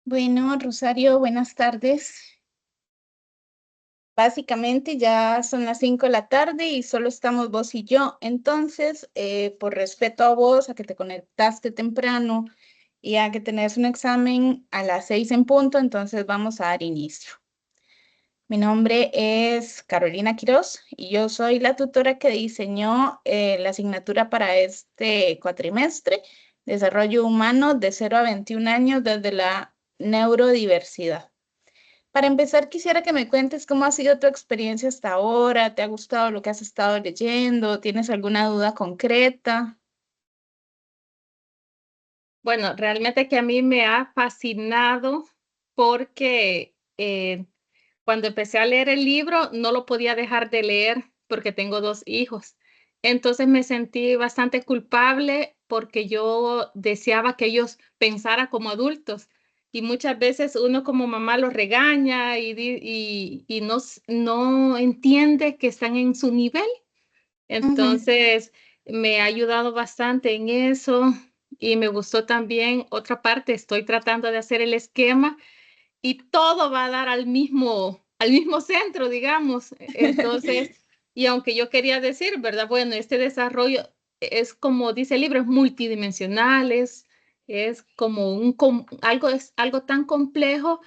Bueno, Rosario, buenas tardes. Básicamente ya son las 5 de la tarde y solo estamos vos y yo. Entonces, por respeto a vos, a que te conectaste temprano y a que tenés un examen a las 6 en punto, entonces vamos a dar inicio. Mi nombre es Carolina Quiroz y yo soy la tutora que diseñó la asignatura para este cuatrimestre, Desarrollo Humano de 0 a 21 años desde la neurodiversidad. Para empezar, quisiera que me cuentes cómo ha sido tu experiencia hasta ahora. ¿Te ha gustado lo que has estado leyendo? ¿Tienes alguna duda concreta? Bueno, realmente que a mí me ha fascinado porque cuando empecé a leer el libro no lo podía dejar de leer porque tengo dos hijos. Entonces me sentí bastante culpable porque yo deseaba que ellos pensaran como adultos. Y muchas veces uno como mamá los regaña y no, no entiende que están en su nivel. Ujú. Entonces, me ha ayudado bastante en eso y me gustó también otra parte, estoy tratando de hacer el esquema y todo va a dar al mismo centro, digamos. Entonces, y aunque yo quería decir, ¿verdad? Bueno, este desarrollo es como dice el libro, es multidimensional, es como algo, es algo tan complejo,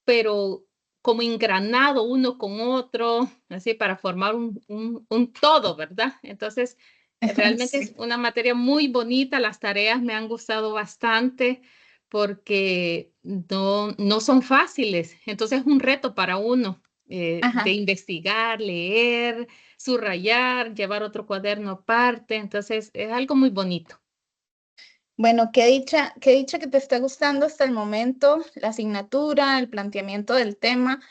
pero como engranado uno con otro, así para formar un todo, ¿verdad? Entonces, realmente es Sí. una materia muy bonita, las tareas me han gustado bastante porque no son fáciles, entonces es un reto para uno de Ajá. investigar, leer, subrayar, llevar otro cuaderno aparte, entonces es algo muy bonito. Bueno, qué dicha que te está gustando hasta el momento la asignatura, el planteamiento del tema.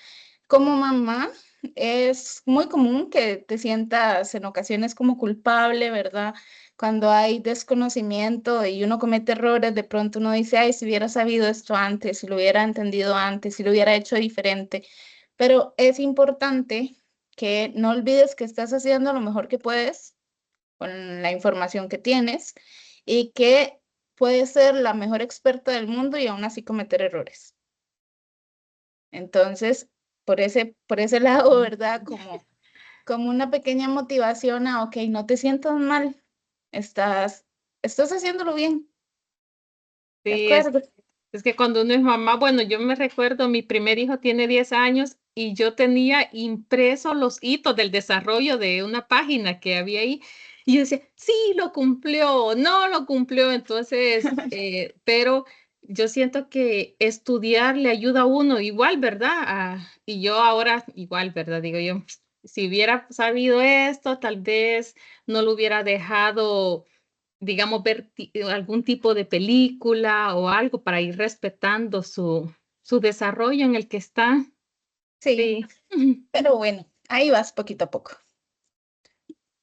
Como mamá, es muy común que te sientas en ocasiones como culpable, ¿verdad? Cuando hay desconocimiento y uno comete errores, de pronto uno dice, ay, si hubiera sabido esto antes, si lo hubiera entendido antes, si lo hubiera hecho diferente. Pero es importante que no olvides que estás haciendo lo mejor que puedes con la información que tienes y que puedes ser la mejor experta del mundo y aún así cometer errores. Entonces, por ese lado, ¿verdad? Como una pequeña motivación a, ok, no te sientas mal, estás, estás haciéndolo bien, ¿de Sí, acuerdo? es que cuando uno es mamá, bueno, yo me recuerdo, mi primer hijo tiene 10 años y yo tenía impresos los hitos del desarrollo de una página que había ahí. Y yo decía, sí, lo cumplió, no lo cumplió. Entonces, pero yo siento que estudiar le ayuda a uno igual, ¿verdad? Y yo ahora igual, ¿verdad? Digo yo, si hubiera sabido esto, tal vez no lo hubiera dejado, digamos, ver algún tipo de película o algo para ir respetando su desarrollo en el que está. Sí, Sí. pero bueno, ahí vas poquito a poco.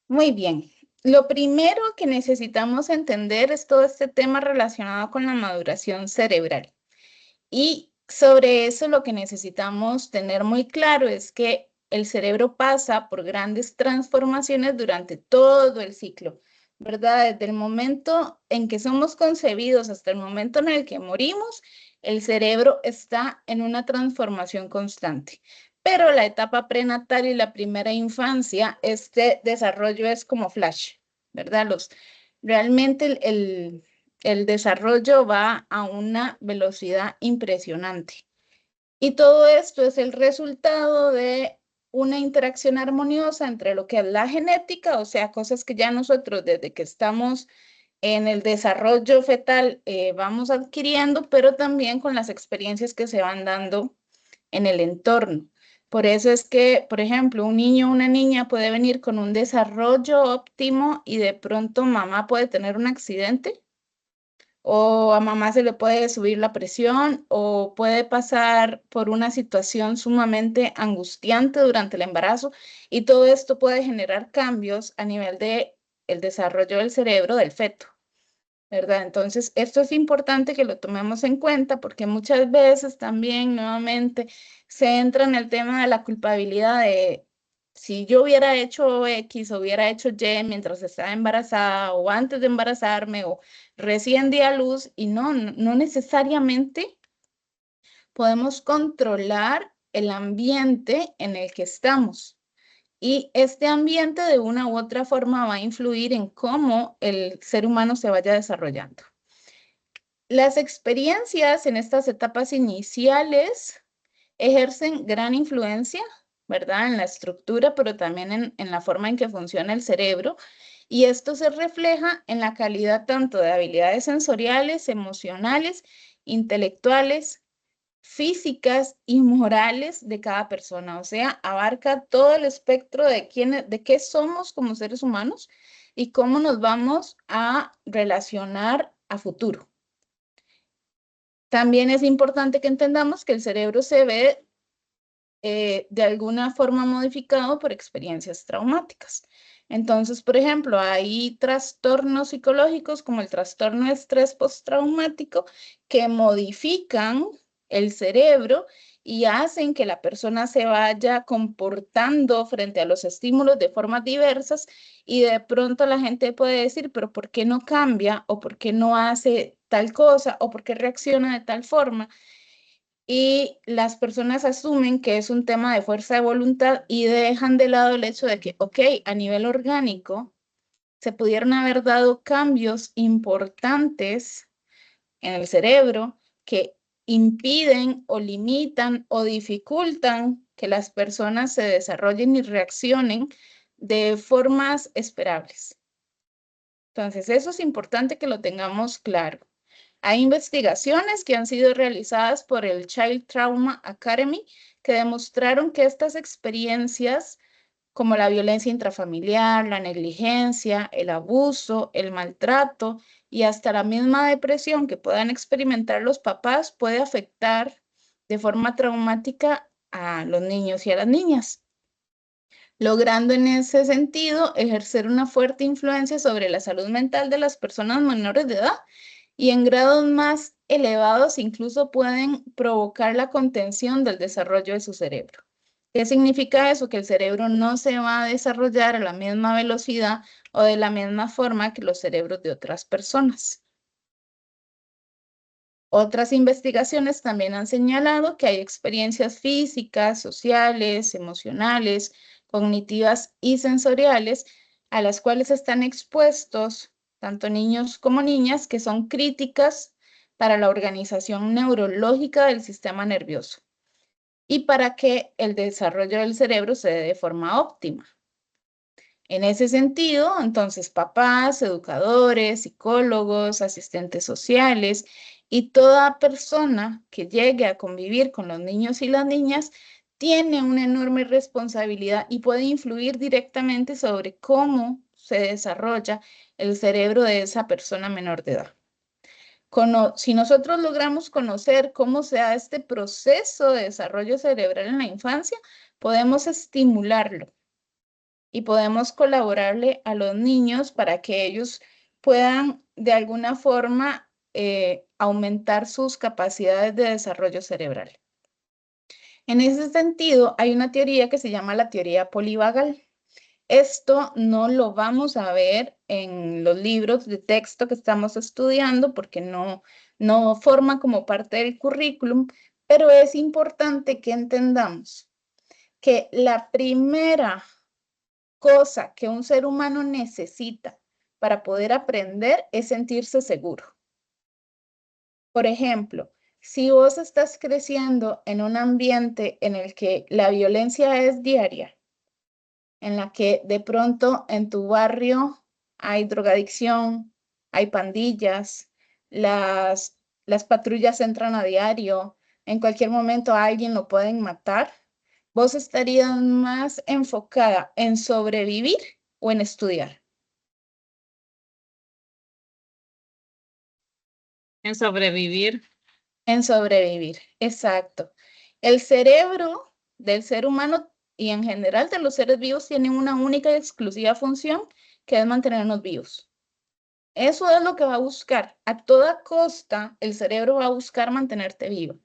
Muy bien. Lo primero que necesitamos entender es todo este tema relacionado con la maduración cerebral. Y sobre eso lo que necesitamos tener muy claro es que el cerebro pasa por grandes transformaciones durante todo el ciclo, ¿verdad? Desde el momento en que somos concebidos hasta el momento en el que morimos, el cerebro está en una transformación constante. Pero la etapa prenatal y la primera infancia, este desarrollo es como flash, ¿verdad? Realmente el desarrollo va a una velocidad impresionante. Y todo esto es el resultado de una interacción armoniosa entre lo que es la genética, o sea, cosas que ya nosotros desde que estamos en el desarrollo fetal vamos adquiriendo, pero también con las experiencias que se van dando en el entorno. Por eso es que, por ejemplo, un niño o una niña puede venir con un desarrollo óptimo y de pronto mamá puede tener un accidente o a mamá se le puede subir la presión o puede pasar por una situación sumamente angustiante durante el embarazo y todo esto puede generar cambios a nivel de el desarrollo del cerebro del feto, ¿verdad? Entonces, esto es importante que lo tomemos en cuenta porque muchas veces también nuevamente se entra en el tema de la culpabilidad de si yo hubiera hecho X o hubiera hecho Y mientras estaba embarazada o antes de embarazarme o recién di a luz y no necesariamente podemos controlar el ambiente en el que estamos. Y este ambiente de una u otra forma va a influir en cómo el ser humano se vaya desarrollando. Las experiencias en estas etapas iniciales ejercen gran influencia, ¿verdad? En la estructura, pero también en la forma en que funciona el cerebro. Y esto se refleja en la calidad tanto de habilidades sensoriales, emocionales, intelectuales, físicas y morales de cada persona. O sea, abarca todo el espectro de qué somos como seres humanos y cómo nos vamos a relacionar a futuro. También es importante que entendamos que el cerebro se ve de alguna forma modificado por experiencias traumáticas. Entonces, por ejemplo, hay trastornos psicológicos como el trastorno de estrés postraumático que modifican el cerebro y hacen que la persona se vaya comportando frente a los estímulos de formas diversas y de pronto la gente puede decir, pero ¿por qué no cambia? ¿O por qué no hace tal cosa? ¿O por qué reacciona de tal forma? Y las personas asumen que es un tema de fuerza de voluntad y dejan de lado el hecho de que, ok, a nivel orgánico se pudieron haber dado cambios importantes en el cerebro que impiden o limitan o dificultan que las personas se desarrollen y reaccionen de formas esperables. Entonces, eso es importante que lo tengamos claro. Hay investigaciones que han sido realizadas por el Child Trauma Academy que demostraron que estas experiencias, como la violencia intrafamiliar, la negligencia, el abuso, el maltrato y hasta la misma depresión que puedan experimentar los papás, puede afectar de forma traumática a los niños y a las niñas, logrando en ese sentido ejercer una fuerte influencia sobre la salud mental de las personas menores de edad y en grados más elevados incluso pueden provocar la contención del desarrollo de su cerebro. ¿Qué significa eso? Que el cerebro no se va a desarrollar a la misma velocidad o de la misma forma que los cerebros de otras personas. Otras investigaciones también han señalado que hay experiencias físicas, sociales, emocionales, cognitivas y sensoriales a las cuales están expuestos tanto niños como niñas que son críticas para la organización neurológica del sistema nervioso y para que el desarrollo del cerebro se dé de forma óptima. En ese sentido, entonces, papás, educadores, psicólogos, asistentes sociales y toda persona que llegue a convivir con los niños y las niñas tiene una enorme responsabilidad y puede influir directamente sobre cómo se desarrolla el cerebro de esa persona menor de edad. Si nosotros logramos conocer cómo se da este proceso de desarrollo cerebral en la infancia, podemos estimularlo y podemos colaborarle a los niños para que ellos puedan de alguna forma aumentar sus capacidades de desarrollo cerebral. En ese sentido, hay una teoría que se llama la teoría polivagal. Esto no lo vamos a ver en los libros de texto que estamos estudiando porque no forma como parte del currículum, pero es importante que entendamos que la primera cosa que un ser humano necesita para poder aprender es sentirse seguro. Por ejemplo, si vos estás creciendo en un ambiente en el que la violencia es diaria, en la que de pronto en tu barrio hay drogadicción, hay pandillas, las patrullas entran a diario, en cualquier momento a alguien lo pueden matar, vos estarías más enfocada en sobrevivir o en estudiar. En sobrevivir. En sobrevivir, exacto. El cerebro del ser humano y en general de los seres vivos tienen una única y exclusiva función que es mantenernos vivos. Eso es lo que va a buscar. A toda costa, el cerebro va a buscar mantenerte vivo.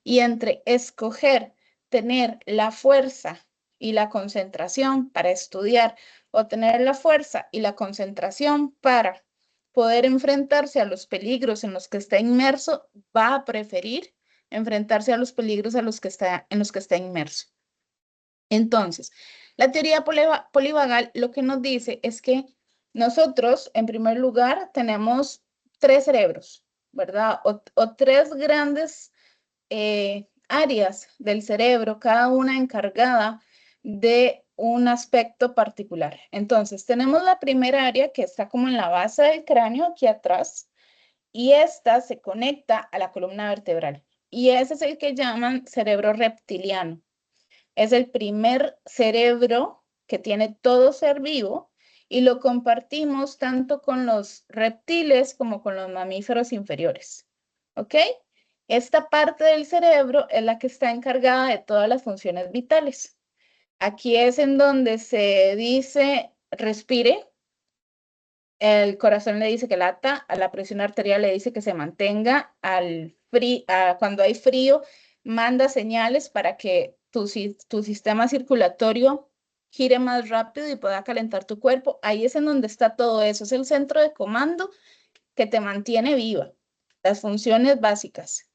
Y entre escoger tener la fuerza y la concentración para estudiar o tener la fuerza y la concentración para poder enfrentarse a los peligros en los que está inmerso, va a preferir enfrentarse a los peligros en los que está inmerso. Entonces, la teoría polivagal lo que nos dice es que nosotros, en primer lugar, tenemos tres cerebros, ¿verdad? O tres grandes áreas del cerebro, cada una encargada de un aspecto particular. Entonces, tenemos la primera área que está como en la base del cráneo, aquí atrás, y esta se conecta a la columna vertebral. Y ese es el que llaman cerebro reptiliano. Es el primer cerebro que tiene todo ser vivo y lo compartimos tanto con los reptiles como con los mamíferos inferiores. ¿Ok? Esta parte del cerebro es la que está encargada de todas las funciones vitales. Aquí es en donde se dice respire, el corazón le dice que lata, a la presión arterial le dice que se mantenga, cuando hay frío, manda señales para que tu sistema circulatorio gire más rápido y pueda calentar tu cuerpo. Ahí es en donde está todo eso, es el centro de comando que te mantiene viva, las funciones básicas.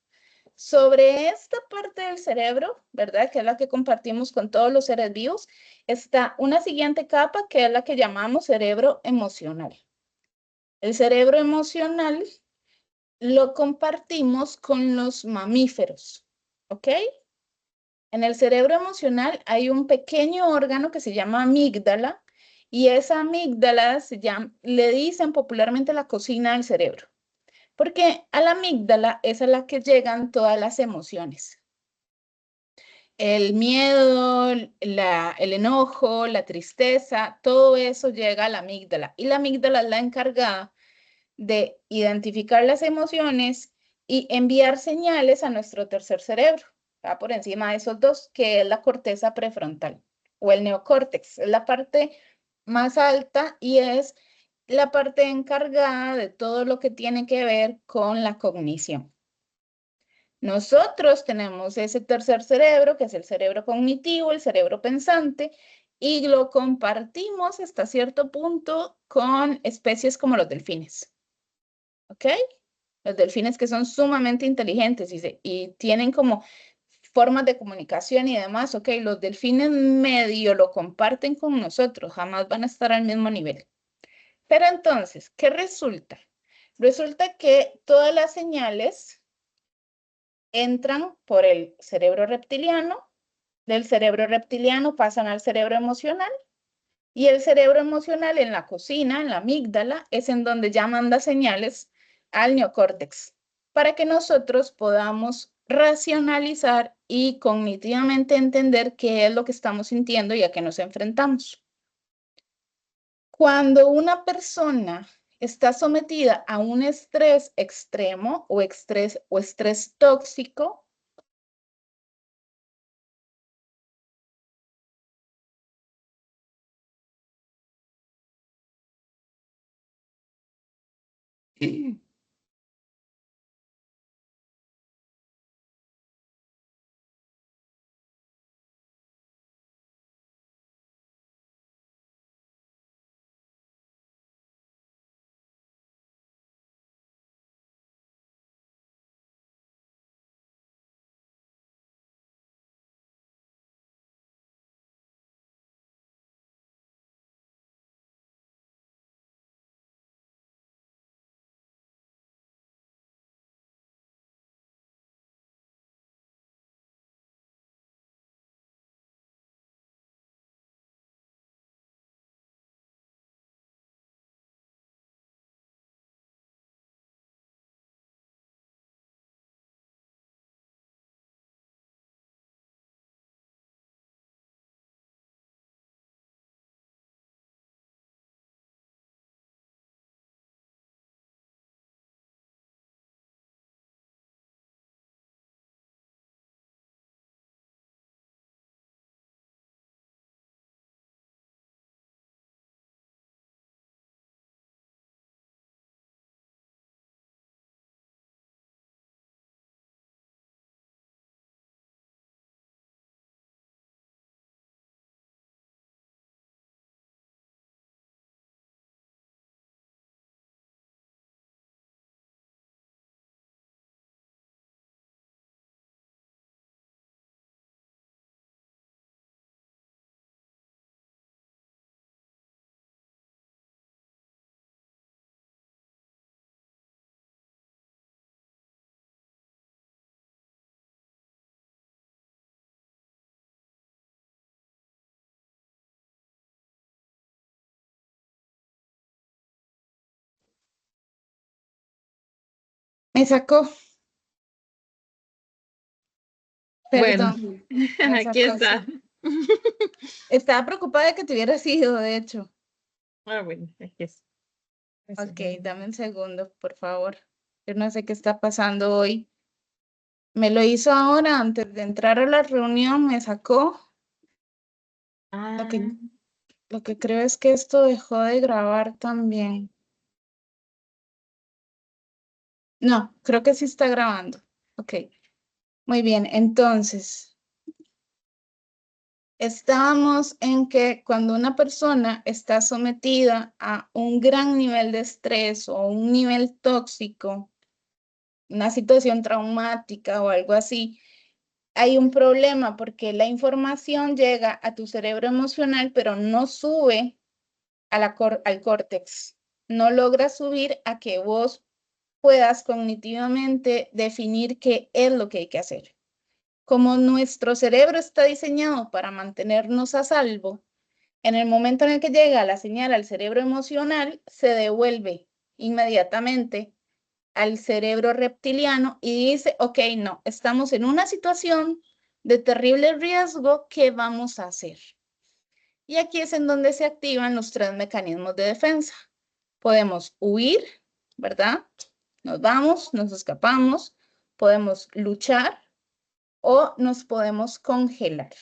Sobre esta parte del cerebro, ¿verdad? Que es la que compartimos con todos los seres vivos, está una siguiente capa que es la que llamamos cerebro emocional. El cerebro emocional lo compartimos con los mamíferos, ¿ok? En el cerebro emocional hay un pequeño órgano que se llama amígdala y esa amígdala le dicen popularmente la cocina del cerebro, porque a la amígdala es a la que llegan todas las emociones. El miedo, el enojo, la tristeza, todo eso llega a la amígdala y la amígdala es la encargada de identificar las emociones y enviar señales a nuestro tercer cerebro, va por encima de esos dos, que es la corteza prefrontal o el neocórtex, es la parte más alta y es la parte encargada de todo lo que tiene que ver con la cognición. Nosotros tenemos ese tercer cerebro, que es el cerebro cognitivo, el cerebro pensante, y lo compartimos hasta cierto punto con especies como los delfines. ¿Ok? Los delfines que son sumamente inteligentes y tienen como formas de comunicación y demás, ok, los delfines medio lo comparten con nosotros, jamás van a estar al mismo nivel. Pero entonces, ¿qué resulta? Resulta que todas las señales entran por el cerebro reptiliano, del cerebro reptiliano pasan al cerebro emocional y el cerebro emocional en la cocina, en la amígdala, es en donde ya manda señales al neocórtex para que nosotros podamos racionalizar y cognitivamente entender qué es lo que estamos sintiendo y a qué nos enfrentamos. Cuando una persona está sometida a un estrés extremo o estrés tóxico, Me sacó, Bueno, perdón, me aquí sacó, está. sí. Estaba preocupada de que te hubiera sido, de hecho. Ah, bueno, aquí es. Ok, dame un segundo, por favor. Yo no sé qué está pasando hoy. Me lo hizo ahora, antes de entrar a la reunión, me sacó. Lo Ah, que, lo que creo es que esto dejó de grabar también. No, creo que sí está grabando. Ok, muy bien. Entonces, estábamos en que cuando una persona está sometida a un gran nivel de estrés o un nivel tóxico, una situación traumática o algo así, hay un problema porque la información llega a tu cerebro emocional, pero no sube a al córtex. No logra subir a que vos puedas cognitivamente definir qué es lo que hay que hacer. Como nuestro cerebro está diseñado para mantenernos a salvo, en el momento en el que llega la señal al cerebro emocional, se devuelve inmediatamente al cerebro reptiliano y dice, ok, no, estamos en una situación de terrible riesgo, ¿qué vamos a hacer? Y aquí es en donde se activan los tres mecanismos de defensa. Podemos huir, ¿verdad? Nos vamos, nos escapamos, podemos luchar o nos podemos congelar.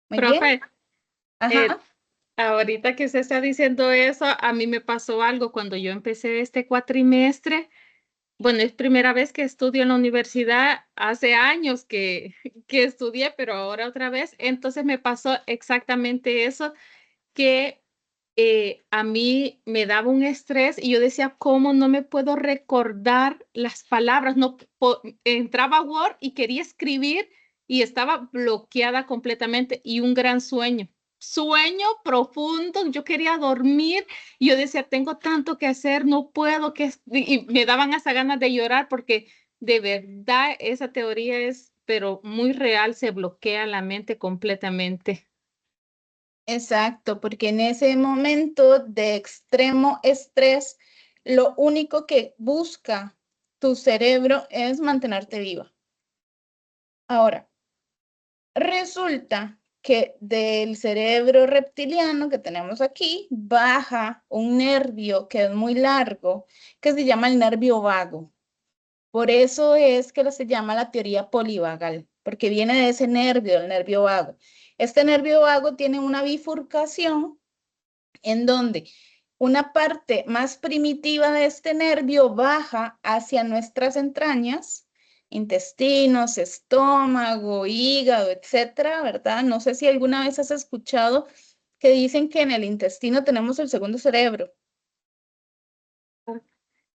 Muy bien. profe, Ajá. ahorita que usted está diciendo eso, a mí me pasó algo cuando yo empecé este cuatrimestre. Bueno, es primera vez que estudio en la universidad, hace años que estudié, pero ahora otra vez. Entonces me pasó exactamente eso, que a mí me daba un estrés y yo decía, ¿cómo no me puedo recordar las palabras? No, entraba a Word y quería escribir y estaba bloqueada completamente y un gran sueño. Sueño profundo, yo quería dormir y yo decía, tengo tanto que hacer, no puedo, y me daban hasta ganas de llorar porque de verdad esa teoría es, pero muy real, se bloquea la mente completamente. Exacto, porque en ese momento de extremo estrés, lo único que busca tu cerebro es mantenerte viva. Ahora, resulta que del cerebro reptiliano que tenemos aquí baja un nervio que es muy largo, que se llama el nervio vago. Por eso es que se llama la teoría polivagal, porque viene de ese nervio, el nervio vago. Este nervio vago tiene una bifurcación en donde una parte más primitiva de este nervio baja hacia nuestras entrañas, intestinos, estómago, hígado, etcétera, ¿verdad? No sé si alguna vez has escuchado que dicen que en el intestino tenemos el segundo cerebro.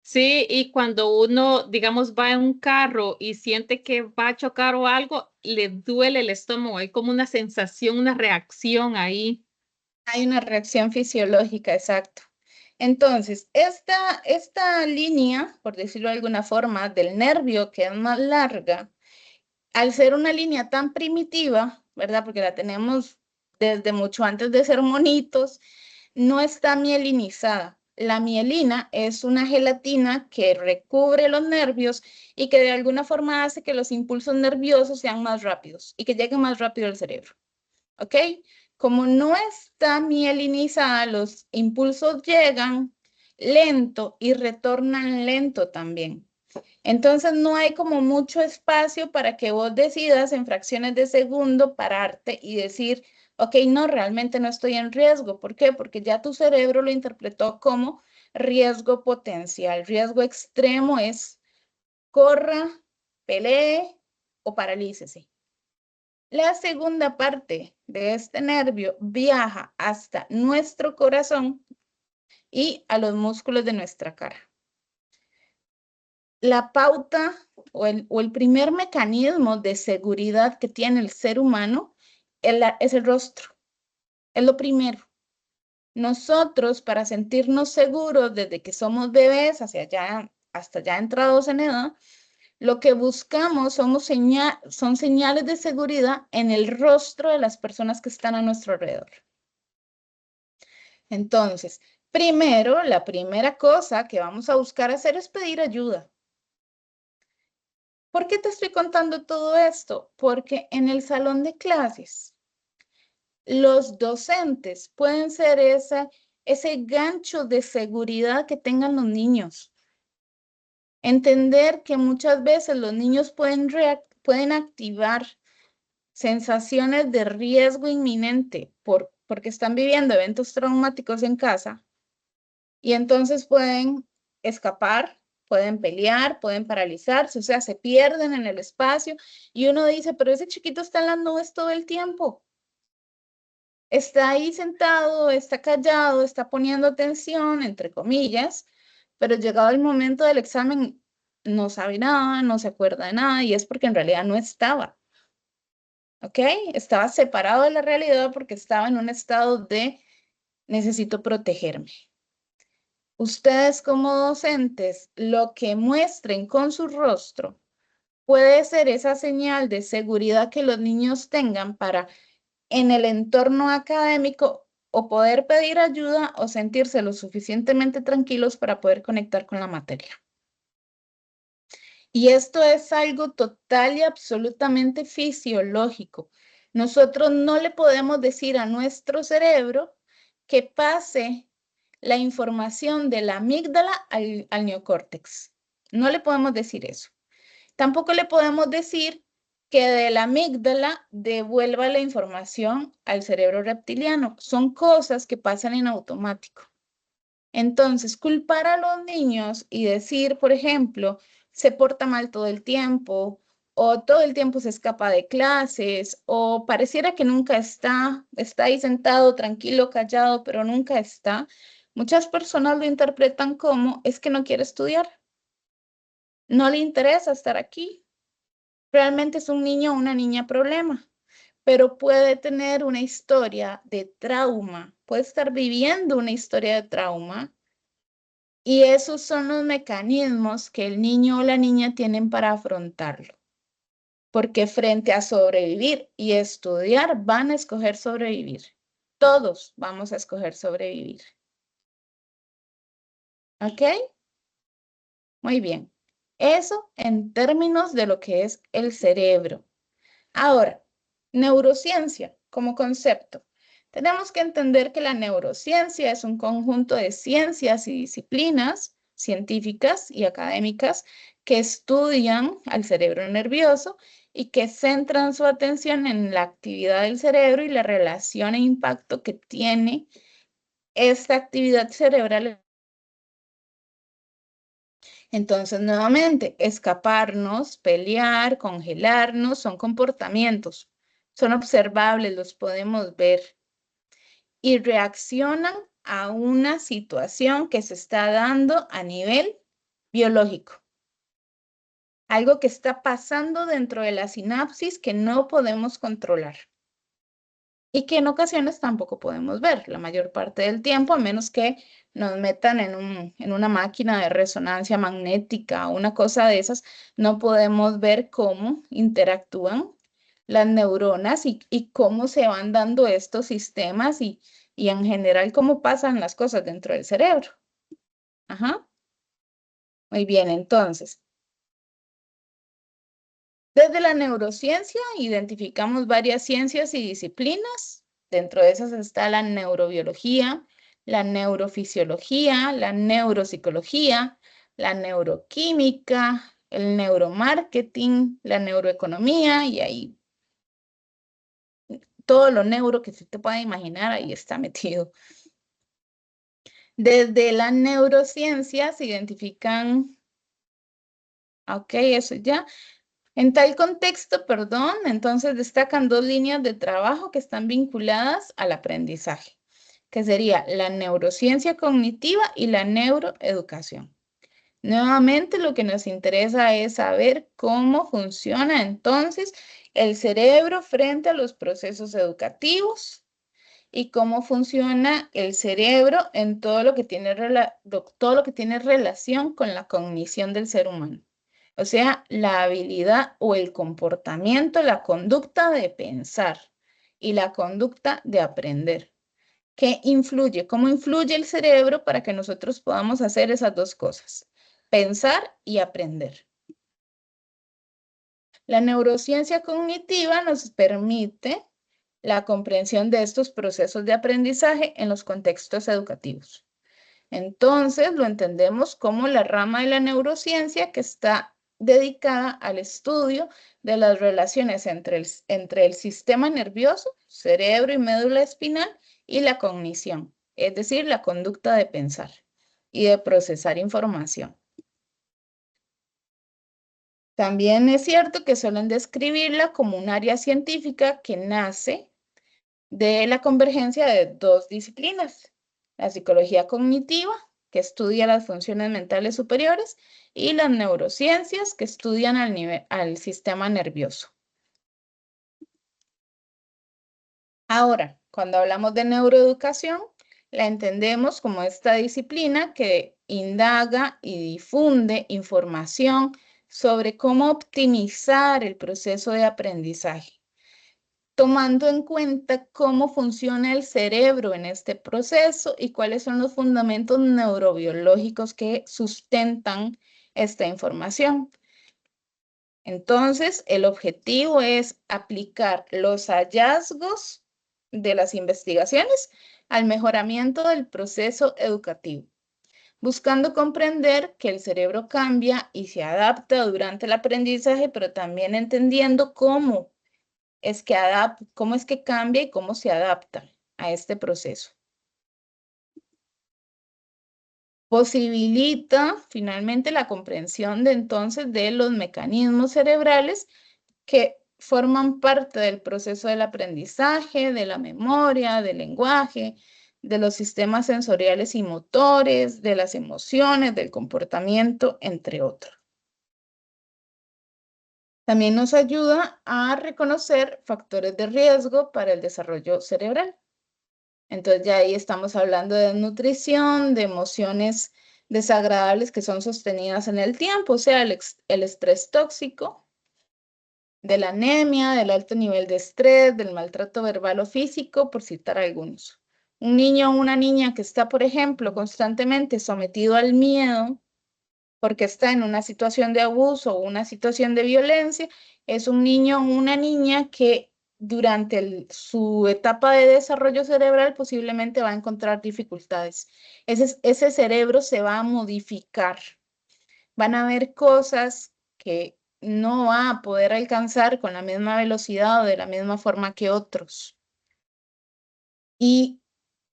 Sí, y cuando uno, digamos, va en un carro y siente que va a chocar o algo, le duele el estómago, hay como una sensación, una reacción ahí. Hay una reacción fisiológica, exacto. Entonces, esta línea, por decirlo de alguna forma, del nervio que es más larga, al ser una línea tan primitiva, ¿verdad? Porque la tenemos desde mucho antes de ser monitos, no está mielinizada. La mielina es una gelatina que recubre los nervios y que de alguna forma hace que los impulsos nerviosos sean más rápidos y que lleguen más rápido al cerebro. ¿Ok? Como no está mielinizada, los impulsos llegan lento y retornan lento también. Entonces no hay como mucho espacio para que vos decidas en fracciones de segundo pararte y decir, ok, no, realmente no estoy en riesgo. ¿Por qué? Porque ya tu cerebro lo interpretó como riesgo potencial. Riesgo extremo es corra, pelee o paralícese. La segunda parte de este nervio viaja hasta nuestro corazón y a los músculos de nuestra cara. La pauta o el primer mecanismo de seguridad que tiene el ser humano es el rostro, es lo primero. Nosotros, para sentirnos seguros desde que somos bebés hacia allá, hasta ya entrados en edad, lo que buscamos son señales de seguridad en el rostro de las personas que están a nuestro alrededor. Entonces, primero, la primera cosa que vamos a buscar hacer es pedir ayuda. ¿Por qué te estoy contando todo esto? Porque en el salón de clases, los docentes pueden ser ese gancho de seguridad que tengan los niños. Entender que muchas veces los niños pueden activar sensaciones de riesgo inminente porque están viviendo eventos traumáticos en casa y entonces pueden escapar, pueden pelear, pueden paralizarse, o sea, se pierden en el espacio y uno dice, pero ese chiquito está en las nubes todo el tiempo. Está ahí sentado, está callado, está poniendo atención, entre comillas, pero llegado el momento del examen no sabe nada, no se acuerda de nada y es porque en realidad no estaba. ¿Ok? Estaba separado de la realidad porque estaba en un estado de necesito protegerme. Ustedes como docentes, lo que muestren con su rostro puede ser esa señal de seguridad que los niños tengan para en el entorno académico o poder pedir ayuda o sentirse lo suficientemente tranquilos para poder conectar con la materia. Y esto es algo total y absolutamente fisiológico. Nosotros no le podemos decir a nuestro cerebro que pase la información de la amígdala al neocórtex. No le podemos decir eso. Tampoco le podemos decir que de la amígdala devuelva la información al cerebro reptiliano. Son cosas que pasan en automático. Entonces, culpar a los niños y decir, por ejemplo, se porta mal todo el tiempo, o todo el tiempo se escapa de clases, o pareciera que nunca está ahí sentado, tranquilo, callado, pero nunca está. Muchas personas lo interpretan como es que no quiere estudiar, no le interesa estar aquí. Realmente es un niño o una niña problema, pero puede tener una historia de trauma, puede estar viviendo una historia de trauma. Y esos son los mecanismos que el niño o la niña tienen para afrontarlo. Porque frente a sobrevivir y estudiar, van a escoger sobrevivir. Todos vamos a escoger sobrevivir. ¿Ok? Muy bien. Eso en términos de lo que es el cerebro. Ahora, neurociencia como concepto. Tenemos que entender que la neurociencia es un conjunto de ciencias y disciplinas científicas y académicas que estudian al cerebro nervioso y que centran su atención en la actividad del cerebro y la relación e impacto que tiene esta actividad cerebral. Entonces, nuevamente, escaparnos, pelear, congelarnos, son comportamientos, son observables, los podemos ver y reaccionan a una situación que se está dando a nivel biológico. Algo que está pasando dentro de la sinapsis que no podemos controlar y que en ocasiones tampoco podemos ver la mayor parte del tiempo, a menos que nos metan en una máquina de resonancia magnética o una cosa de esas, no podemos ver cómo interactúan las neuronas y cómo se van dando estos sistemas y en general cómo pasan las cosas dentro del cerebro. Ajá. Muy bien, entonces, desde la neurociencia identificamos varias ciencias y disciplinas. Dentro de esas está la neurobiología, la neurofisiología, la neuropsicología, la neuroquímica, el neuromarketing, la neuroeconomía y ahí todo lo neuro que se te pueda imaginar ahí está metido. Desde la neurociencia se identifican, ok, eso ya. En tal contexto, perdón, entonces destacan dos líneas de trabajo que están vinculadas al aprendizaje, que sería la neurociencia cognitiva y la neuroeducación. Nuevamente, lo que nos interesa es saber cómo funciona entonces el cerebro frente a los procesos educativos y cómo funciona el cerebro en todo lo que tiene relación con la cognición del ser humano. O sea, la habilidad o el comportamiento, la conducta de pensar y la conducta de aprender. ¿Qué influye? ¿Cómo influye el cerebro para que nosotros podamos hacer esas dos cosas? Pensar y aprender. La neurociencia cognitiva nos permite la comprensión de estos procesos de aprendizaje en los contextos educativos. Entonces, lo entendemos como la rama de la neurociencia que está dedicada al estudio de las relaciones entre el sistema nervioso, cerebro y médula espinal, y la cognición, es decir, la conducta de pensar y de procesar información. También es cierto que suelen describirla como un área científica que nace de la convergencia de dos disciplinas, la psicología cognitiva, que estudia las funciones mentales superiores, y las neurociencias, que estudian al sistema nervioso. Ahora, cuando hablamos de neuroeducación, la entendemos como esta disciplina que indaga y difunde información sobre cómo optimizar el proceso de aprendizaje, tomando en cuenta cómo funciona el cerebro en este proceso y cuáles son los fundamentos neurobiológicos que sustentan esta información. Entonces, el objetivo es aplicar los hallazgos de las investigaciones al mejoramiento del proceso educativo, buscando comprender que el cerebro cambia y se adapta durante el aprendizaje, pero también entendiendo cómo es que cambia y cómo se adapta a este proceso. Posibilita finalmente la comprensión de los mecanismos cerebrales que forman parte del proceso del aprendizaje, de la memoria, del lenguaje, de los sistemas sensoriales y motores, de las emociones, del comportamiento, entre otros. También nos ayuda a reconocer factores de riesgo para el desarrollo cerebral. Entonces ya ahí estamos hablando de nutrición, de emociones desagradables que son sostenidas en el tiempo, o sea, el estrés tóxico, de la anemia, del alto nivel de estrés, del maltrato verbal o físico, por citar algunos. Un niño o una niña que está, por ejemplo, constantemente sometido al miedo porque está en una situación de abuso o una situación de violencia, es un niño o una niña que durante su etapa de desarrollo cerebral posiblemente va a encontrar dificultades. Ese cerebro se va a modificar. Van a haber cosas que no va a poder alcanzar con la misma velocidad o de la misma forma que otros. Y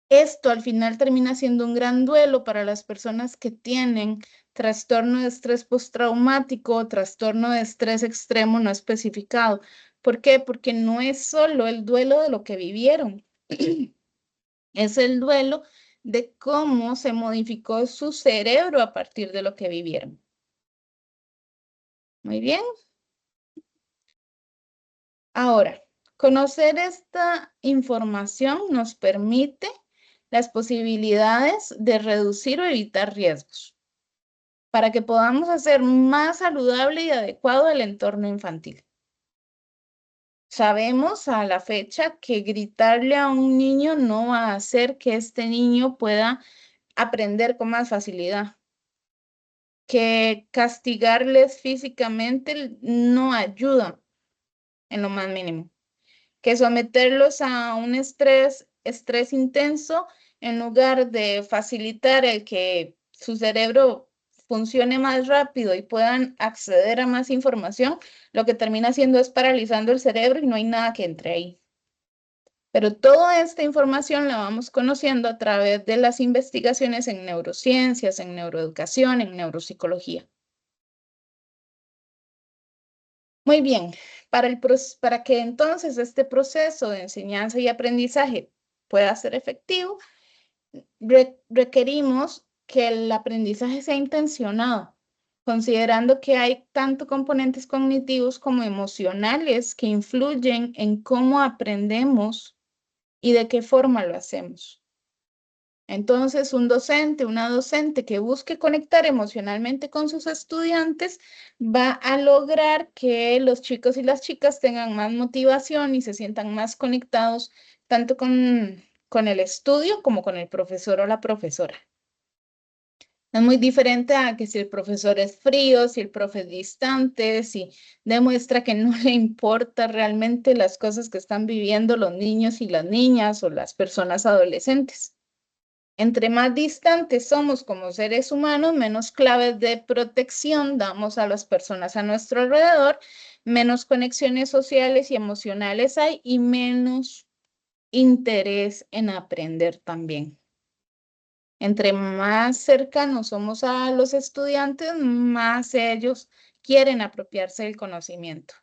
esto al final termina siendo un gran duelo para las personas que tienen trastorno de estrés postraumático o trastorno de estrés extremo no especificado. ¿Por qué? Porque no es solo el duelo de lo que vivieron, es el duelo de cómo se modificó su cerebro a partir de lo que vivieron. Muy bien. Ahora, conocer esta información nos permite las posibilidades de reducir o evitar riesgos para que podamos hacer más saludable y adecuado el entorno infantil. Sabemos a la fecha que gritarle a un niño no va a hacer que este niño pueda aprender con más facilidad, que castigarles físicamente no ayuda en lo más mínimo, que someterlos a un estrés intenso, en lugar de facilitar el que su cerebro funcione más rápido y puedan acceder a más información, lo que termina haciendo es paralizando el cerebro y no hay nada que entre ahí. Pero toda esta información la vamos conociendo a través de las investigaciones en neurociencias, en neuroeducación, en neuropsicología. Muy bien, para que entonces este proceso de enseñanza y aprendizaje pueda ser efectivo, requerimos que el aprendizaje sea intencionado, considerando que hay tanto componentes cognitivos como emocionales que influyen en cómo aprendemos y de qué forma lo hacemos. Entonces, un docente, una docente que busque conectar emocionalmente con sus estudiantes va a lograr que los chicos y las chicas tengan más motivación y se sientan más conectados tanto con el estudio como con el profesor o la profesora. Es muy diferente a que si el profesor es frío, si el profe es distante, si demuestra que no le importa realmente las cosas que están viviendo los niños y las niñas o las personas adolescentes. Entre más distantes somos como seres humanos, menos claves de protección damos a las personas a nuestro alrededor, menos conexiones sociales y emocionales hay y menos interés en aprender también. Entre más cercanos somos a los estudiantes, más ellos quieren apropiarse del conocimiento.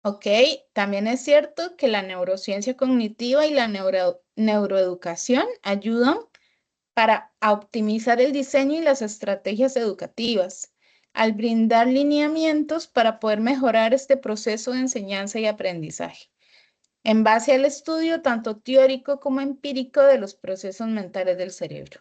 Ok, también es cierto que la neurociencia cognitiva y la neuroeducación ayudan para optimizar el diseño y las estrategias educativas, al brindar lineamientos para poder mejorar este proceso de enseñanza y aprendizaje, en base al estudio tanto teórico como empírico de los procesos mentales del cerebro.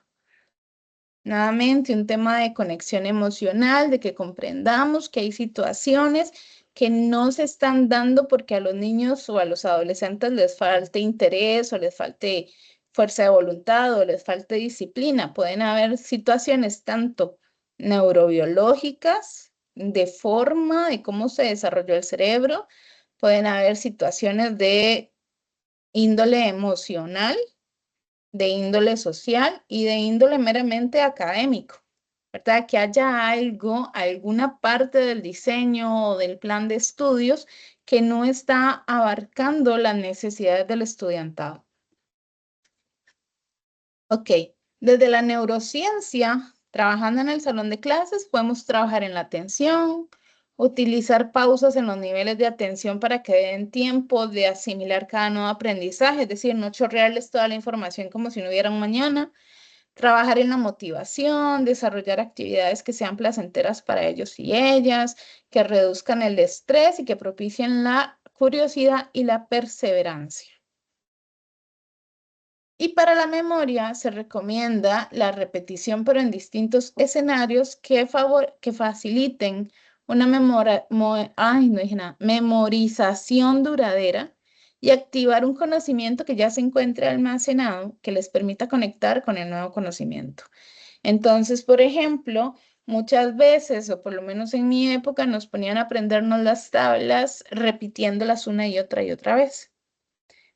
Nuevamente, un tema de conexión emocional, de que comprendamos que hay situaciones que no se están dando porque a los niños o a los adolescentes les falte interés o les falte fuerza de voluntad o les falte disciplina. Pueden haber situaciones tanto neurobiológicas, de forma, de cómo se desarrolló el cerebro, pueden haber situaciones de índole emocional, de índole social y de índole meramente académico, ¿verdad? Que haya algo, alguna parte del diseño o del plan de estudios que no está abarcando las necesidades del estudiantado. Ok, desde la neurociencia, trabajando en el salón de clases, podemos trabajar en la atención, utilizar pausas en los niveles de atención para que den tiempo de asimilar cada nuevo aprendizaje, es decir, no chorrearles toda la información como si no hubiera un mañana. Trabajar en la motivación, desarrollar actividades que sean placenteras para ellos y ellas, que reduzcan el estrés y que propicien la curiosidad y la perseverancia. Y para la memoria se recomienda la repetición, pero en distintos escenarios que faciliten una memorización duradera y activar un conocimiento que ya se encuentre almacenado que les permita conectar con el nuevo conocimiento. Entonces, por ejemplo, muchas veces, o por lo menos en mi época, nos ponían a aprendernos las tablas repitiéndolas una y otra vez.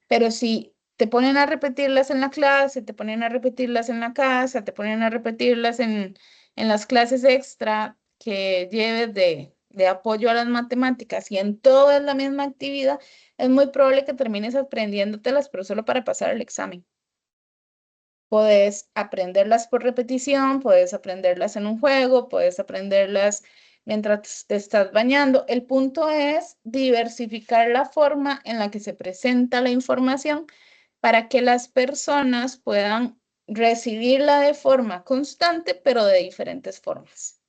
Pero si te ponen a repetirlas en la clase, te ponen a repetirlas en la casa, te ponen a repetirlas en las clases extra que lleves de apoyo a las matemáticas y en todo es la misma actividad, es muy probable que termines aprendiéndotelas, pero solo para pasar el examen. Puedes aprenderlas por repetición, puedes aprenderlas en un juego, puedes aprenderlas mientras te estás bañando. El punto es diversificar la forma en la que se presenta la información para que las personas puedan recibirla de forma constante, pero de diferentes formas.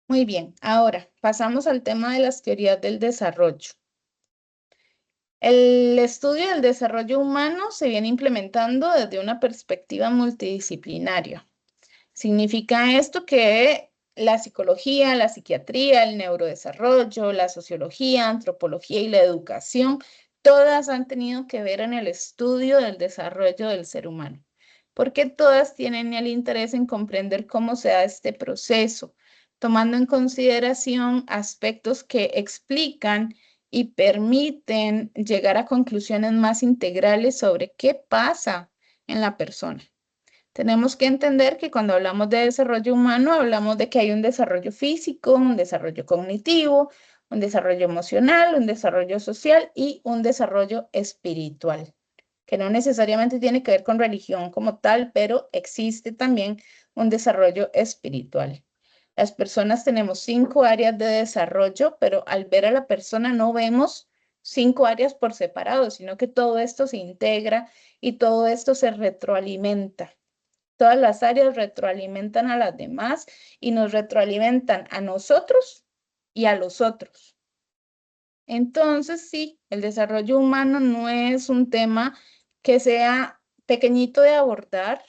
Muy bien, ahora pasamos al tema de las teorías del desarrollo. El estudio del desarrollo humano se viene implementando desde una perspectiva multidisciplinaria. Significa esto que la psicología, la psiquiatría, el neurodesarrollo, la sociología, antropología y la educación, todas han tenido que ver en el estudio del desarrollo del ser humano, porque todas tienen el interés en comprender cómo se da este proceso, tomando en consideración aspectos que explican y permiten llegar a conclusiones más integrales sobre qué pasa en la persona. Tenemos que entender que cuando hablamos de desarrollo humano, hablamos de que hay un desarrollo físico, un desarrollo cognitivo, un desarrollo emocional, un desarrollo social y un desarrollo espiritual, que no necesariamente tiene que ver con religión como tal, pero existe también un desarrollo espiritual. Las personas tenemos 5 áreas de desarrollo, pero al ver a la persona no vemos 5 áreas por separado, sino que todo esto se integra y todo esto se retroalimenta. Todas las áreas retroalimentan a las demás y nos retroalimentan a nosotros y a los otros. Entonces, sí, el desarrollo humano no es un tema que sea pequeñito de abordar,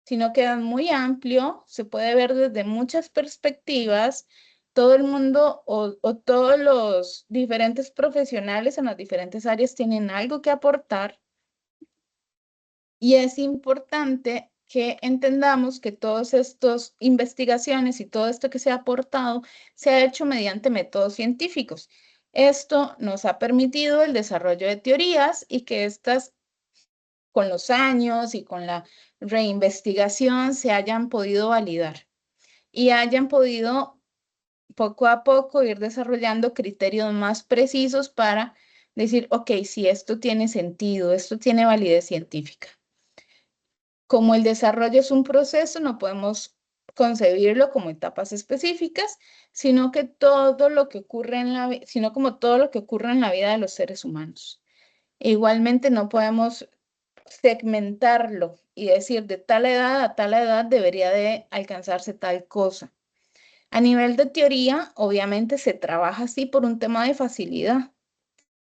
sino que es muy amplio, se puede ver desde muchas perspectivas, todo el mundo o todos los diferentes profesionales en las diferentes áreas tienen algo que aportar y es importante que entendamos que todas estas investigaciones y todo esto que se ha aportado se ha hecho mediante métodos científicos. Esto nos ha permitido el desarrollo de teorías y que estas con los años y con la reinvestigación se hayan podido validar y hayan podido poco a poco ir desarrollando criterios más precisos para decir, ok, si esto tiene sentido, esto tiene validez científica. Como el desarrollo es un proceso, no podemos concebirlo como etapas específicas, sino que todo lo que ocurre en la sino como todo lo que ocurre en la vida de los seres humanos. Igualmente no podemos segmentarlo y decir de tal edad a tal edad debería de alcanzarse tal cosa. A nivel de teoría, obviamente se trabaja así por un tema de facilidad,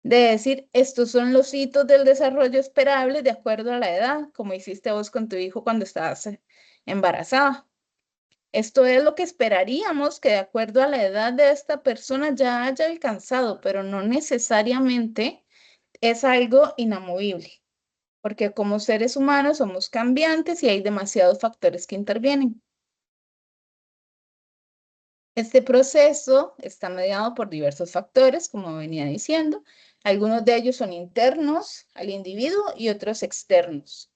de decir, estos son los hitos del desarrollo esperable de acuerdo a la edad, como hiciste vos con tu hijo cuando estabas embarazada. Esto es lo que esperaríamos que de acuerdo a la edad de esta persona ya haya alcanzado, pero no necesariamente es algo inamovible, porque como seres humanos somos cambiantes y hay demasiados factores que intervienen. Este proceso está mediado por diversos factores, como venía diciendo. Algunos de ellos son internos al individuo y otros externos.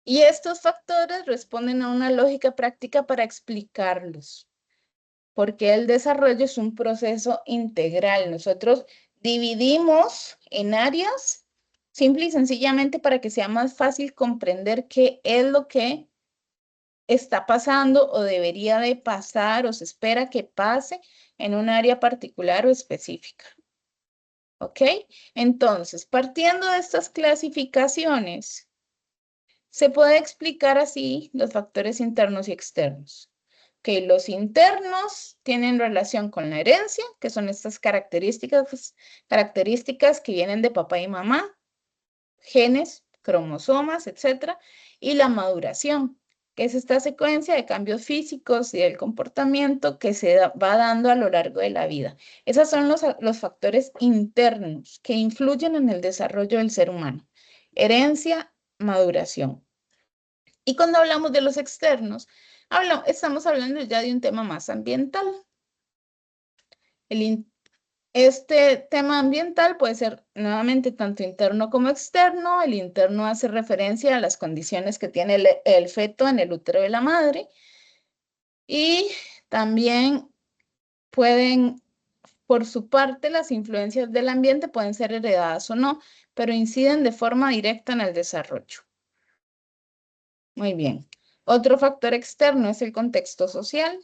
Y estos factores responden a una lógica práctica para explicarlos, porque el desarrollo es un proceso integral. Nosotros dividimos en áreas simple y sencillamente para que sea más fácil comprender qué es lo que está pasando o debería de pasar o se espera que pase en un área particular o específica. ¿Ok? Entonces, partiendo de estas clasificaciones, se puede explicar así los factores internos y externos. Que los internos tienen relación con la herencia, que son estas características que vienen de papá y mamá, genes, cromosomas, etcétera, y la maduración, que es esta secuencia de cambios físicos y del comportamiento que se va dando a lo largo de la vida. Esos son los factores internos que influyen en el desarrollo del ser humano. Herencia, maduración. Y cuando hablamos de los externos, estamos hablando ya de un tema más ambiental. Este tema ambiental puede ser nuevamente tanto interno como externo. El interno hace referencia a las condiciones que tiene el feto en el útero de la madre y también pueden, por su parte, las influencias del ambiente pueden ser heredadas o no, pero inciden de forma directa en el desarrollo. Muy bien. Otro factor externo es el contexto social,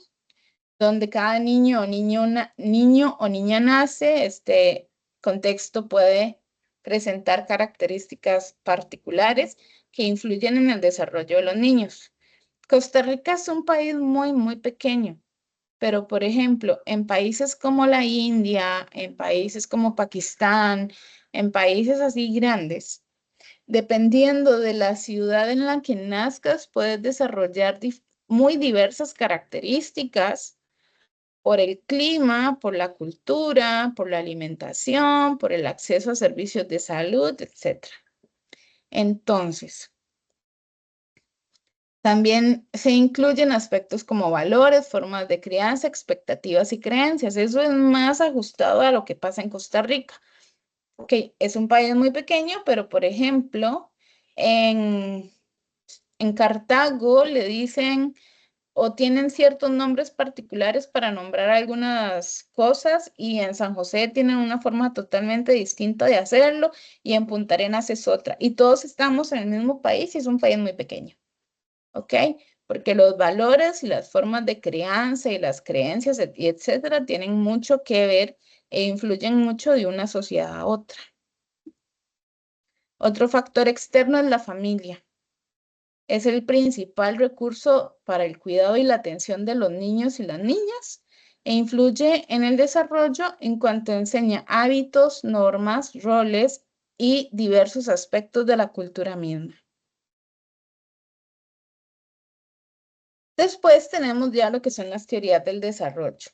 donde cada niño o niña nace, este contexto puede presentar características particulares que influyen en el desarrollo de los niños. Costa Rica es un país muy pequeño, pero por ejemplo, en países como la India, en países como Pakistán, en países así grandes, dependiendo de la ciudad en la que nazcas, puedes desarrollar muy diversas características por el clima, por la cultura, por la alimentación, por el acceso a servicios de salud, etc. Entonces, también se incluyen aspectos como valores, formas de crianza, expectativas y creencias. Eso es más ajustado a lo que pasa en Costa Rica. Ok, es un país muy pequeño, pero por ejemplo, en, en Cartago le dicen o tienen ciertos nombres particulares para nombrar algunas cosas y en San José tienen una forma totalmente distinta de hacerlo y en Punta Arenas es otra. Y todos estamos en el mismo país y es un país muy pequeño, ¿ok? Porque los valores y las formas de crianza y las creencias, y etcétera, tienen mucho que ver e influyen mucho de una sociedad a otra. Otro factor externo es la familia. Es el principal recurso para el cuidado y la atención de los niños y las niñas e influye en el desarrollo en cuanto enseña hábitos, normas, roles y diversos aspectos de la cultura misma. Después tenemos ya lo que son las teorías del desarrollo.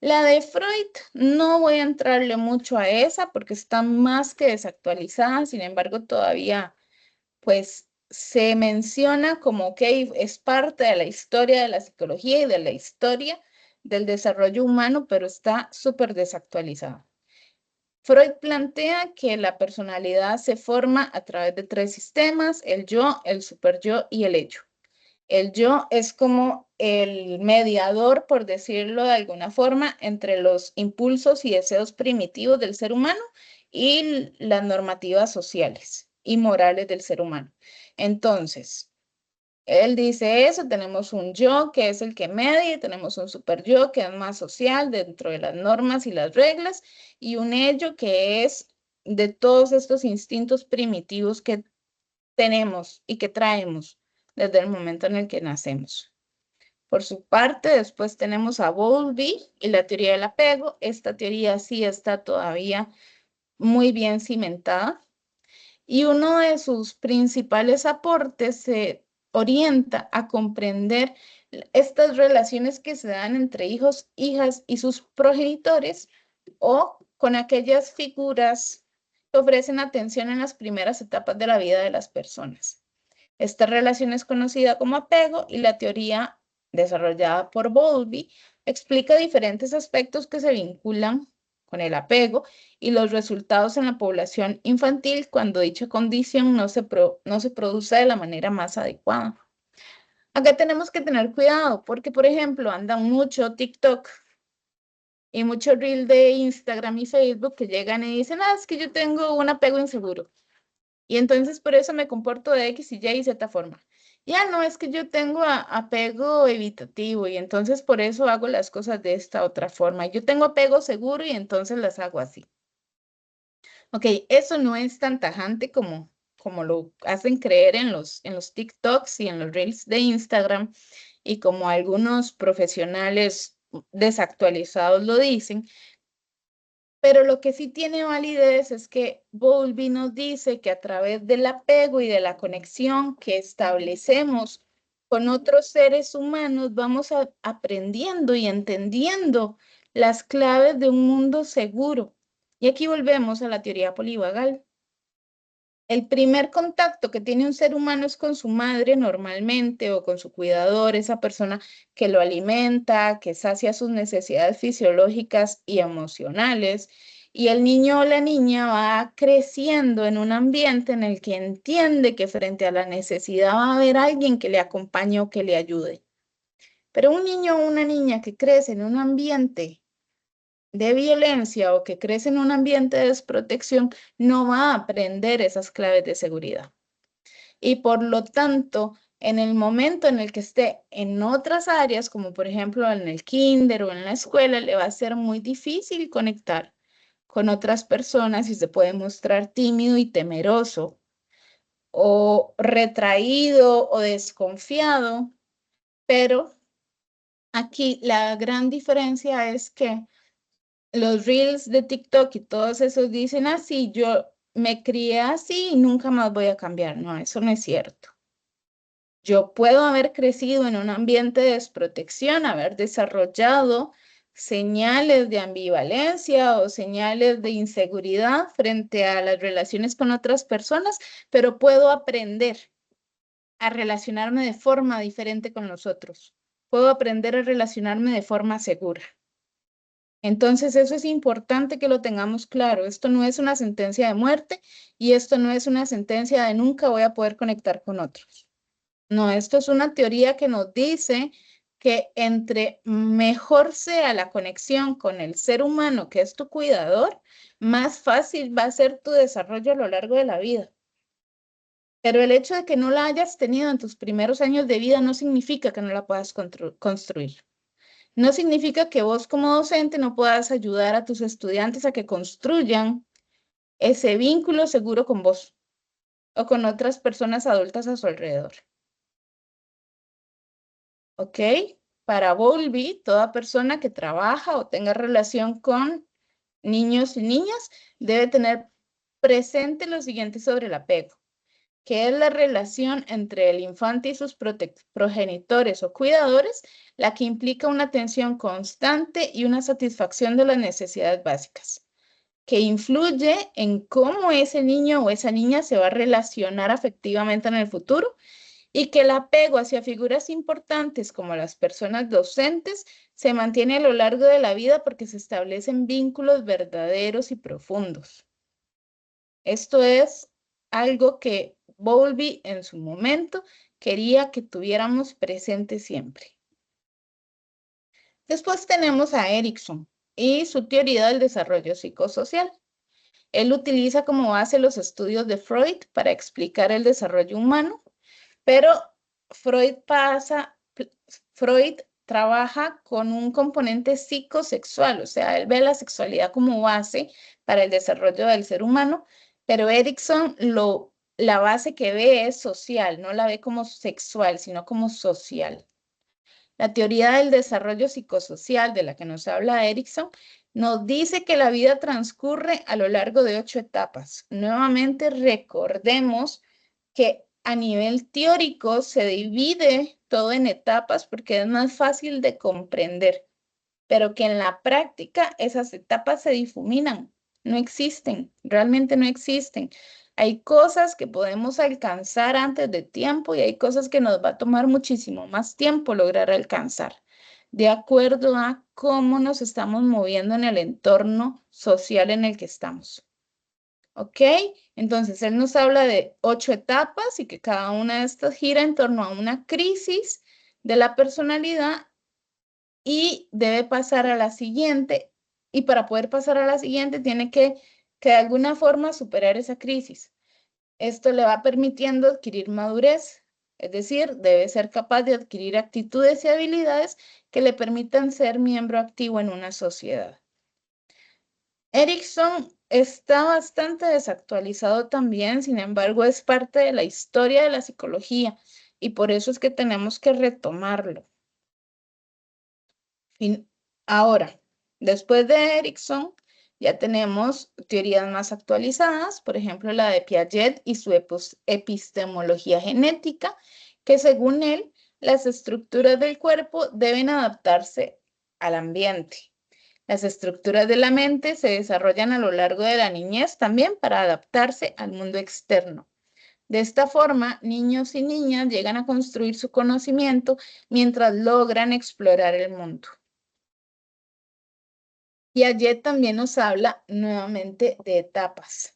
La de Freud, no voy a entrarle mucho a esa porque está más que desactualizada, sin embargo, todavía pues se menciona como que es parte de la historia de la psicología y de la historia del desarrollo humano, pero está súper desactualizada. Freud plantea que la personalidad se forma a través de tres sistemas: el yo, el superyo y el ello. El yo es como el mediador, por decirlo de alguna forma, entre los impulsos y deseos primitivos del ser humano y las normativas sociales y morales del ser humano. Entonces, él dice eso: tenemos un yo que es el que media, tenemos un super yo que es más social dentro de las normas y las reglas, y un ello que es de todos estos instintos primitivos que tenemos y que traemos desde el momento en el que nacemos. Por su parte, después tenemos a Bowlby y la teoría del apego. Esta teoría sí está todavía muy bien cimentada, y uno de sus principales aportes se orienta a comprender estas relaciones que se dan entre hijos, hijas y sus progenitores, o con aquellas figuras que ofrecen atención en las primeras etapas de la vida de las personas. Esta relación es conocida como apego, y la teoría desarrollada por Bowlby explica diferentes aspectos que se vinculan con el apego y los resultados en la población infantil cuando dicha condición no se produce de la manera más adecuada. Acá tenemos que tener cuidado porque, por ejemplo, andan mucho TikTok y mucho reel de Instagram y Facebook que llegan y dicen: es que yo tengo un apego inseguro. Y entonces por eso me comporto de X y Y y Z forma. Ya no, es que yo tengo apego evitativo y entonces por eso hago las cosas de esta otra forma. Yo tengo apego seguro y entonces las hago así. Ok, eso no es tan tajante como lo hacen creer en los TikToks y en los Reels de Instagram, y como algunos profesionales desactualizados lo dicen. Pero lo que sí tiene validez es que Bowlby nos dice que a través del apego y de la conexión que establecemos con otros seres humanos, vamos aprendiendo y entendiendo las claves de un mundo seguro. Y aquí volvemos a la teoría polivagal. El primer contacto que tiene un ser humano es con su madre normalmente, o con su cuidador, esa persona que lo alimenta, que sacia sus necesidades fisiológicas y emocionales. Y el niño o la niña va creciendo en un ambiente en el que entiende que frente a la necesidad va a haber alguien que le acompañe o que le ayude. Pero un niño o una niña que crece en un ambiente de violencia o que crece en un ambiente de desprotección no va a aprender esas claves de seguridad. Y por lo tanto, en el momento en el que esté en otras áreas, como por ejemplo en el kinder o en la escuela, le va a ser muy difícil conectar con otras personas y se puede mostrar tímido y temeroso, o retraído o desconfiado. Pero aquí la gran diferencia es que los reels de TikTok y todos esos dicen así: yo me crié así y nunca más voy a cambiar. No, eso no es cierto. Yo puedo haber crecido en un ambiente de desprotección, haber desarrollado señales de ambivalencia o señales de inseguridad frente a las relaciones con otras personas, pero puedo aprender a relacionarme de forma diferente con los otros. Puedo aprender a relacionarme de forma segura. Entonces, eso es importante que lo tengamos claro. Esto no es una sentencia de muerte, y esto no es una sentencia de nunca voy a poder conectar con otros. No, esto es una teoría que nos dice que entre mejor sea la conexión con el ser humano que es tu cuidador, más fácil va a ser tu desarrollo a lo largo de la vida. Pero el hecho de que no la hayas tenido en tus primeros años de vida no significa que no la puedas construir. No significa que vos como docente no puedas ayudar a tus estudiantes a que construyan ese vínculo seguro con vos o con otras personas adultas a su alrededor. ¿Ok? Para Bowlby, toda persona que trabaja o tenga relación con niños y niñas debe tener presente lo siguiente sobre el apego. que es la relación entre el infante y sus progenitores o cuidadores, la que implica una atención constante y una satisfacción de las necesidades básicas, que influye en cómo ese niño o esa niña se va a relacionar afectivamente en el futuro y que el apego hacia figuras importantes como las personas docentes se mantiene a lo largo de la vida porque se establecen vínculos verdaderos y profundos. Esto es algo que Bowlby en su momento quería que tuviéramos presente siempre. Después tenemos a Erikson y su teoría del desarrollo psicosocial. Él utiliza como base los estudios de Freud para explicar el desarrollo humano, pero Freud trabaja con un componente psicosexual, o sea, él ve la sexualidad como base para el desarrollo del ser humano, pero Erikson la base que ve es social, no la ve como sexual, sino como social. La teoría del desarrollo psicosocial de la que nos habla Erikson nos dice que la vida transcurre a lo largo de 8 etapas. Nuevamente recordemos que a nivel teórico se divide todo en etapas porque es más fácil de comprender, pero que en la práctica esas etapas se difuminan, no existen, realmente no existen. Hay cosas que podemos alcanzar antes de tiempo y hay cosas que nos va a tomar muchísimo más tiempo lograr alcanzar, de acuerdo a cómo nos estamos moviendo en el entorno social en el que estamos. ¿Ok? Entonces, él nos habla de 8 etapas y que cada una de estas gira en torno a una crisis de la personalidad y debe pasar a la siguiente. Y para poder pasar a la siguiente, tiene que de alguna forma superar esa crisis. Esto le va permitiendo adquirir madurez, es decir, debe ser capaz de adquirir actitudes y habilidades que le permitan ser miembro activo en una sociedad. Erikson está bastante desactualizado también, sin embargo, es parte de la historia de la psicología y por eso es que tenemos que retomarlo. Ahora, después de Erikson, ya tenemos teorías más actualizadas, por ejemplo, la de Piaget y su epistemología genética, que según él, las estructuras del cuerpo deben adaptarse al ambiente. Las estructuras de la mente se desarrollan a lo largo de la niñez también para adaptarse al mundo externo. De esta forma, niños y niñas llegan a construir su conocimiento mientras logran explorar el mundo. Piaget también nos habla nuevamente de etapas.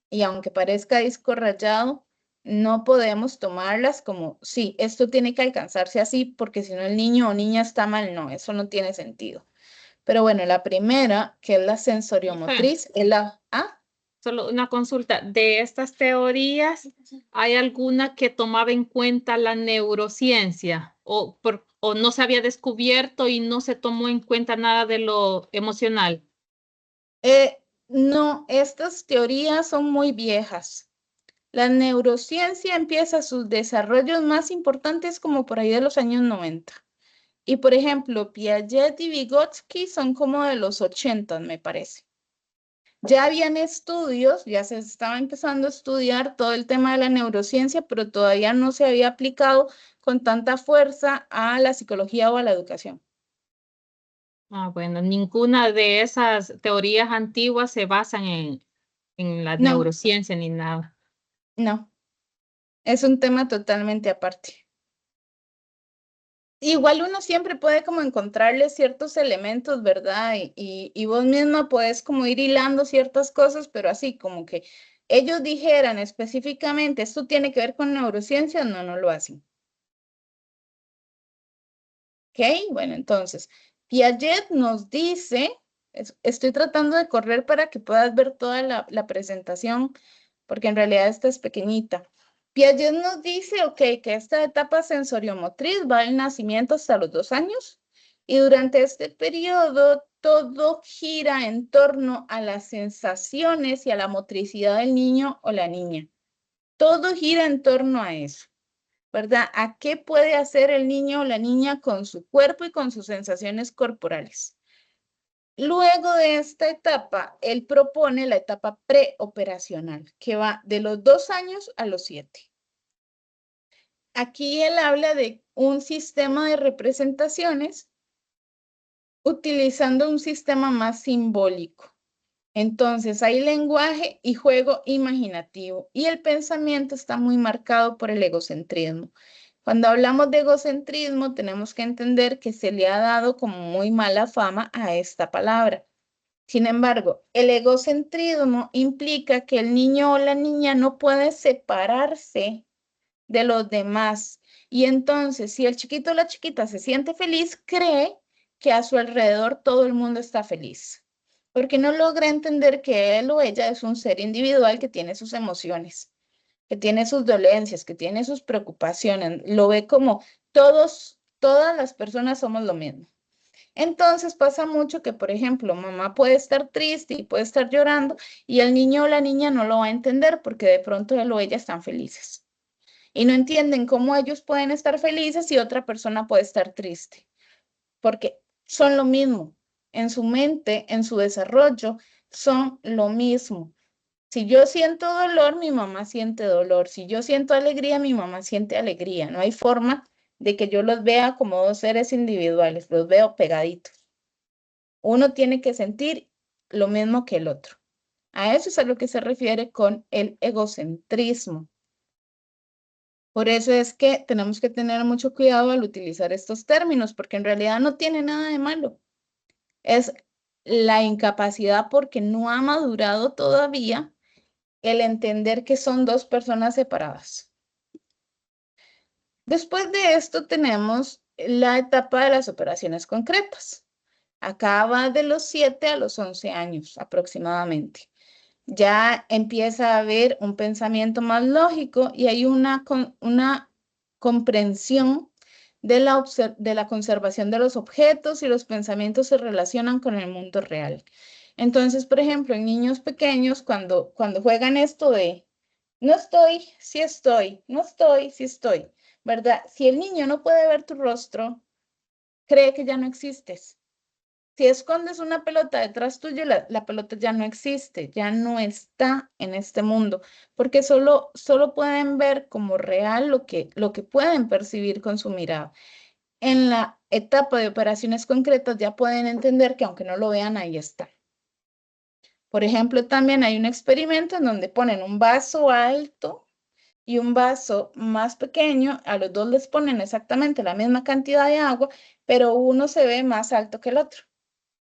Y aunque parezca disco rayado, no podemos tomarlas como, sí, esto tiene que alcanzarse así, porque si no el niño o niña está mal. No, eso no tiene sentido. Pero bueno, la primera, que es la sensoriomotriz, es la... ¿Ah? Solo una consulta. ¿De estas teorías hay alguna que tomaba en cuenta la neurociencia o no se había descubierto y no se tomó en cuenta nada de lo emocional? No, estas teorías son muy viejas. La neurociencia empieza sus desarrollos más importantes como por ahí de los años 90. Y por ejemplo, Piaget y Vygotsky son como de los 80, me parece. Ya habían estudios, ya se estaba empezando a estudiar todo el tema de la neurociencia, pero todavía no se había aplicado con tanta fuerza a la psicología o a la educación. Ah, bueno, ninguna de esas teorías antiguas se basan en la No, neurociencia ni nada. no, es un tema totalmente aparte. Igual uno siempre puede como encontrarle ciertos elementos, ¿verdad? Y vos misma puedes como ir hilando ciertas cosas, pero así como que ellos dijeran específicamente, esto tiene que ver con neurociencia, no, no lo hacen. ¿Ok? Bueno, entonces, Piaget nos dice, estoy tratando de correr para que puedas ver toda la presentación, porque en realidad esta es pequeñita. Piaget nos dice, ok, que esta etapa sensoriomotriz va del nacimiento hasta los 2 años y durante este periodo todo gira en torno a las sensaciones y a la motricidad del niño o la niña. Todo gira en torno a eso, ¿verdad? ¿A qué puede hacer el niño o la niña con su cuerpo y con sus sensaciones corporales? Luego de esta etapa, él propone la etapa preoperacional, que va de los 2 años a los 7. aquí él habla de un sistema de representaciones utilizando un sistema más simbólico. Entonces, hay lenguaje y juego imaginativo y el pensamiento está muy marcado por el egocentrismo. Cuando hablamos de egocentrismo, tenemos que entender que se le ha dado como muy mala fama a esta palabra. Sin embargo, el egocentrismo implica que el niño o la niña no puede separarse de los demás. Y entonces, si el chiquito o la chiquita se siente feliz, cree que a su alrededor todo el mundo está feliz, porque no logra entender que él o ella es un ser individual que tiene sus emociones, que tiene sus dolencias, que tiene sus preocupaciones. Lo ve como todas las personas somos lo mismo. Entonces pasa mucho que, por ejemplo, mamá puede estar triste y puede estar llorando y el niño o la niña no lo va a entender porque de pronto él o ella están felices y no entienden cómo ellos pueden estar felices y otra persona puede estar triste, porque son lo mismo. En su mente, en su desarrollo, son lo mismo. Si yo siento dolor, mi mamá siente dolor. Si yo siento alegría, mi mamá siente alegría. No hay forma de que yo los vea como dos seres individuales, los veo pegaditos. Uno tiene que sentir lo mismo que el otro. A eso es a lo que se refiere con el egocentrismo. Por eso es que tenemos que tener mucho cuidado al utilizar estos términos, porque en realidad no tiene nada de malo. Es la incapacidad porque no ha madurado todavía el entender que son dos personas separadas. Después de esto tenemos la etapa de las operaciones concretas. Acá va de los 7 a los 11 años aproximadamente. Ya empieza a haber un pensamiento más lógico y hay una comprensión de la conservación de los objetos y los pensamientos se relacionan con el mundo real. Entonces, por ejemplo, en niños pequeños, cuando juegan esto de no estoy, sí estoy, no estoy, sí estoy, ¿verdad? Si el niño no puede ver tu rostro, cree que ya no existes. Si escondes una pelota detrás tuyo, la pelota ya no existe, ya no está en este mundo, porque solo pueden ver como real lo que pueden percibir con su mirada. En la etapa de operaciones concretas ya pueden entender que aunque no lo vean, ahí está. Por ejemplo, también hay un experimento en donde ponen un vaso alto y un vaso más pequeño, a los dos les ponen exactamente la misma cantidad de agua, pero uno se ve más alto que el otro,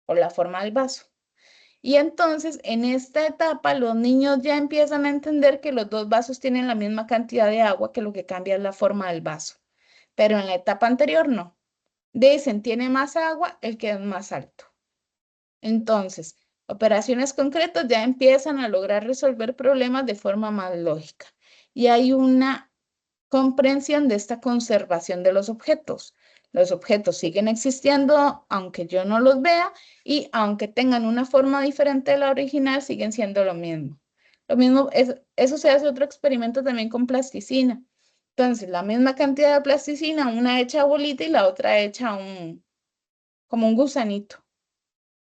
por la forma del vaso. Y entonces, en esta etapa, los niños ya empiezan a entender que los dos vasos tienen la misma cantidad de agua, que lo que cambia es la forma del vaso. Pero en la etapa anterior no. Dicen, tiene más agua el que es más alto. Entonces, operaciones concretas ya empiezan a lograr resolver problemas de forma más lógica. Y hay una comprensión de esta conservación de los objetos. Los objetos siguen existiendo aunque yo no los vea y aunque tengan una forma diferente de la original, siguen siendo lo mismo. Lo mismo, eso se hace otro experimento también con plasticina. Entonces, la misma cantidad de plasticina, una hecha bolita y la otra hecha como un gusanito.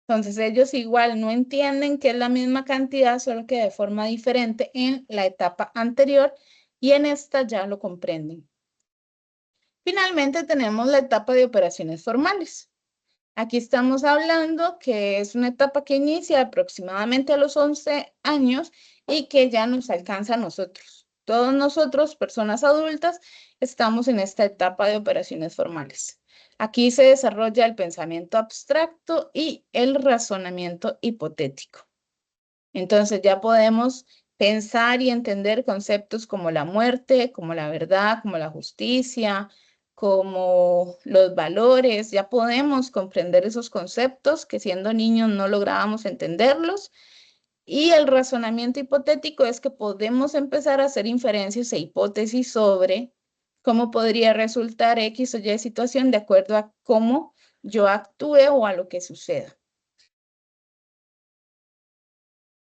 Entonces, ellos igual no entienden que es la misma cantidad, solo que de forma diferente en la etapa anterior y en esta ya lo comprenden. Finalmente tenemos la etapa de operaciones formales. Aquí estamos hablando que es una etapa que inicia aproximadamente a los 11 años y que ya nos alcanza a nosotros. Todos nosotros, personas adultas, estamos en esta etapa de operaciones formales. Aquí se desarrolla el pensamiento abstracto y el razonamiento hipotético. Entonces ya podemos pensar y entender conceptos como la muerte, como la verdad, como la justicia, como los valores. Ya podemos comprender esos conceptos que siendo niños no lográbamos entenderlos. Y el razonamiento hipotético es que podemos empezar a hacer inferencias e hipótesis sobre cómo podría resultar X o Y situación de acuerdo a cómo yo actúe o a lo que suceda.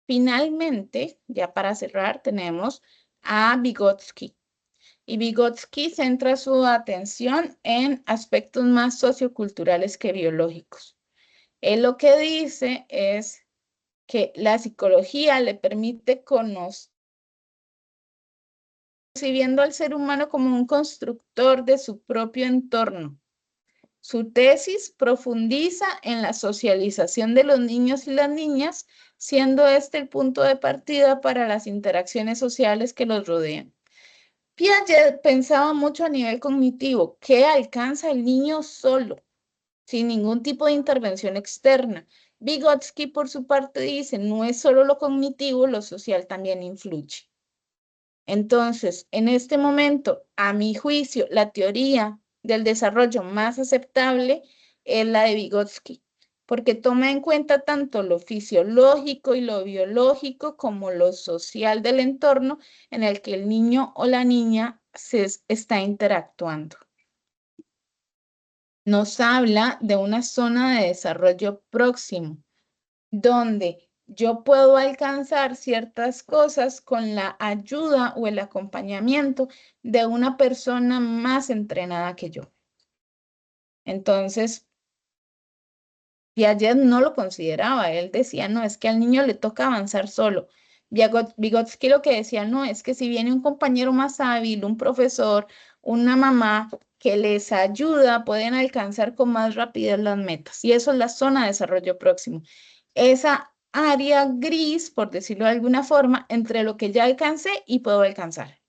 Finalmente, ya para cerrar, tenemos a Vygotsky. Y Vygotsky centra su atención en aspectos más socioculturales que biológicos. Él lo que dice es que la psicología le permite conocer concibiendo al ser humano como un constructor de su propio entorno. Su tesis profundiza en la socialización de los niños y las niñas, siendo este el punto de partida para las interacciones sociales que los rodean. Piaget pensaba mucho a nivel cognitivo. ¿Qué alcanza el niño solo, sin ningún tipo de intervención externa? Vygotsky, por su parte, dice, no es solo lo cognitivo, lo social también influye. Entonces, en este momento, a mi juicio, la teoría del desarrollo más aceptable es la de Vygotsky, porque toma en cuenta tanto lo fisiológico y lo biológico como lo social del entorno en el que el niño o la niña se está interactuando. Nos habla de una zona de desarrollo próximo, donde yo puedo alcanzar ciertas cosas con la ayuda o el acompañamiento de una persona más entrenada que yo. Entonces, Piaget no lo consideraba. Él decía, no, es que al niño le toca avanzar solo. Vygotsky lo que decía, no, es que si viene un compañero más hábil, un profesor, una mamá que les ayuda, pueden alcanzar con más rapidez las metas. Y eso es la zona de desarrollo próximo. Esa área gris, por decirlo de alguna forma, entre lo que ya alcancé y puedo alcanzar.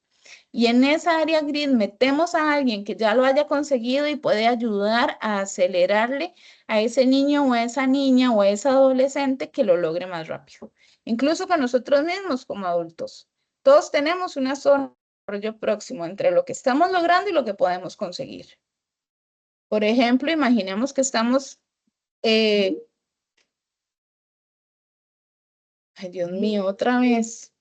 Y en esa área gris metemos a alguien que ya lo haya conseguido y puede ayudar a acelerarle a ese niño o a esa niña o a ese adolescente que lo logre más rápido. Incluso con nosotros mismos como adultos. Todos tenemos una zona de desarrollo próximo entre lo que estamos logrando y lo que podemos conseguir. Por ejemplo, imaginemos que estamos... ay, Dios mío, otra vez.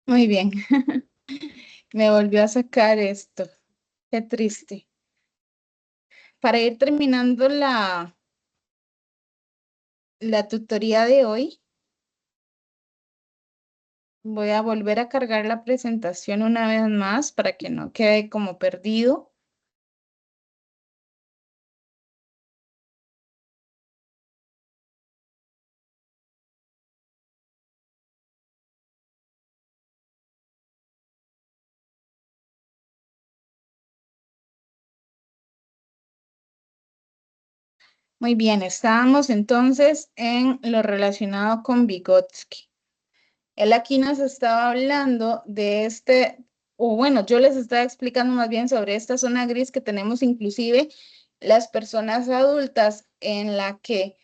Muy bien. Me volvió a sacar esto. Qué triste. Para ir terminando la tutoría de hoy, voy a volver a cargar la presentación una vez más para que no quede como perdido. Muy bien, estábamos entonces en lo relacionado con Vygotsky. Él aquí nos estaba hablando de o bueno, yo les estaba explicando más bien sobre esta zona gris que tenemos inclusive las personas adultas en la que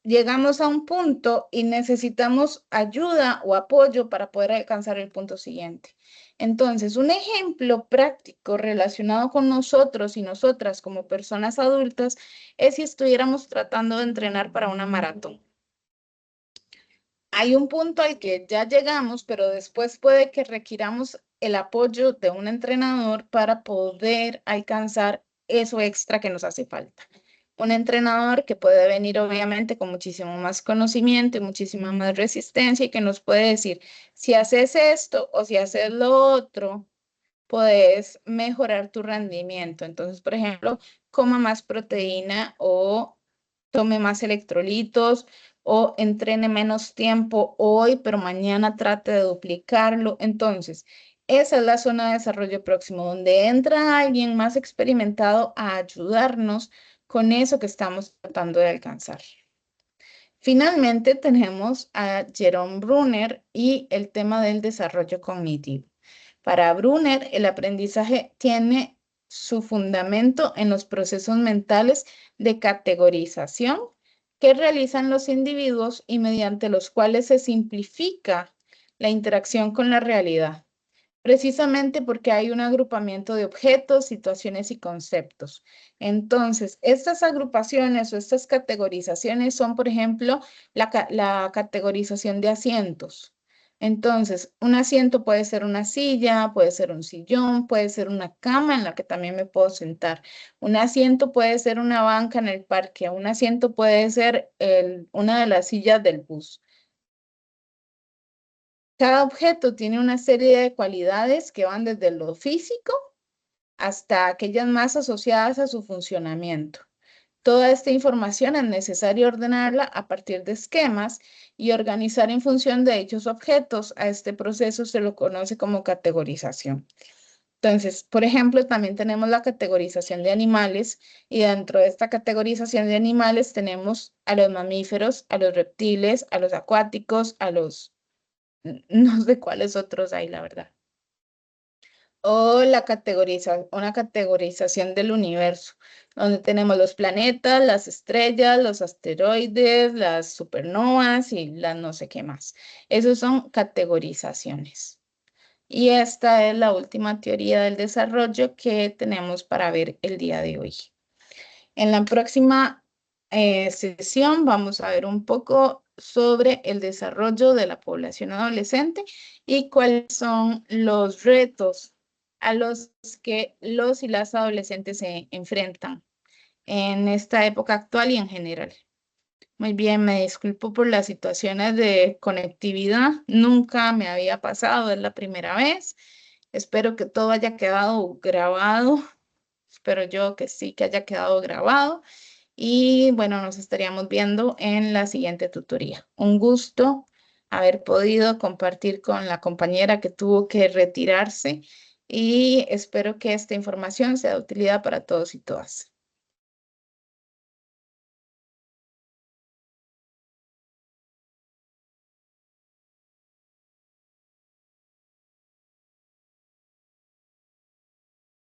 llegamos a un punto y necesitamos ayuda o apoyo para poder alcanzar el punto siguiente. Entonces, un ejemplo práctico relacionado con nosotros y nosotras como personas adultas es si estuviéramos tratando de entrenar para una maratón. Hay un punto al que ya llegamos, pero después puede que requiramos el apoyo de un entrenador para poder alcanzar eso extra que nos hace falta. Un entrenador que puede venir obviamente con muchísimo más conocimiento y muchísima más resistencia y que nos puede decir, si haces esto o si haces lo otro, puedes mejorar tu rendimiento. Entonces, por ejemplo, coma más proteína o tome más electrolitos o entrene menos tiempo hoy, pero mañana trate de duplicarlo. Entonces, esa es la zona de desarrollo próximo, donde entra alguien más experimentado a ayudarnos con eso que estamos tratando de alcanzar. Finalmente tenemos a Jerome Bruner y el tema del desarrollo cognitivo. Para Bruner, el aprendizaje tiene su fundamento en los procesos mentales de categorización que realizan los individuos y mediante los cuales se simplifica la interacción con la realidad, precisamente porque hay un agrupamiento de objetos, situaciones y conceptos. Entonces, estas agrupaciones o estas categorizaciones son, por ejemplo, la categorización de asientos. Entonces, un asiento puede ser una silla, puede ser un sillón, puede ser una cama en la que también me puedo sentar. Un asiento puede ser una banca en el parque, un asiento puede ser una de las sillas del bus. Cada objeto tiene una serie de cualidades que van desde lo físico hasta aquellas más asociadas a su funcionamiento. Toda esta información es necesario ordenarla a partir de esquemas y organizar en función de dichos objetos. A este proceso se lo conoce como categorización. Entonces, por ejemplo, también tenemos la categorización de animales y dentro de esta categorización de animales tenemos a los mamíferos, a los reptiles, a los acuáticos, a los... no sé cuáles otros hay, la verdad. O una categorización del universo, donde tenemos los planetas, las estrellas, los asteroides, las supernovas y las no sé qué más. Esos son categorizaciones. Y esta es la última teoría del desarrollo que tenemos para ver el día de hoy. En la próxima sesión vamos a ver un poco sobre el desarrollo de la población adolescente y cuáles son los retos a los que los y las adolescentes se enfrentan en esta época actual y en general. Muy bien, me disculpo por las situaciones de conectividad. Nunca me había pasado, es la primera vez. Espero que todo haya quedado grabado. Espero yo que sí, que haya quedado grabado. Y bueno, nos estaríamos viendo en la siguiente tutoría. Un gusto haber podido compartir con la compañera que tuvo que retirarse y espero que esta información sea de utilidad para todos y todas.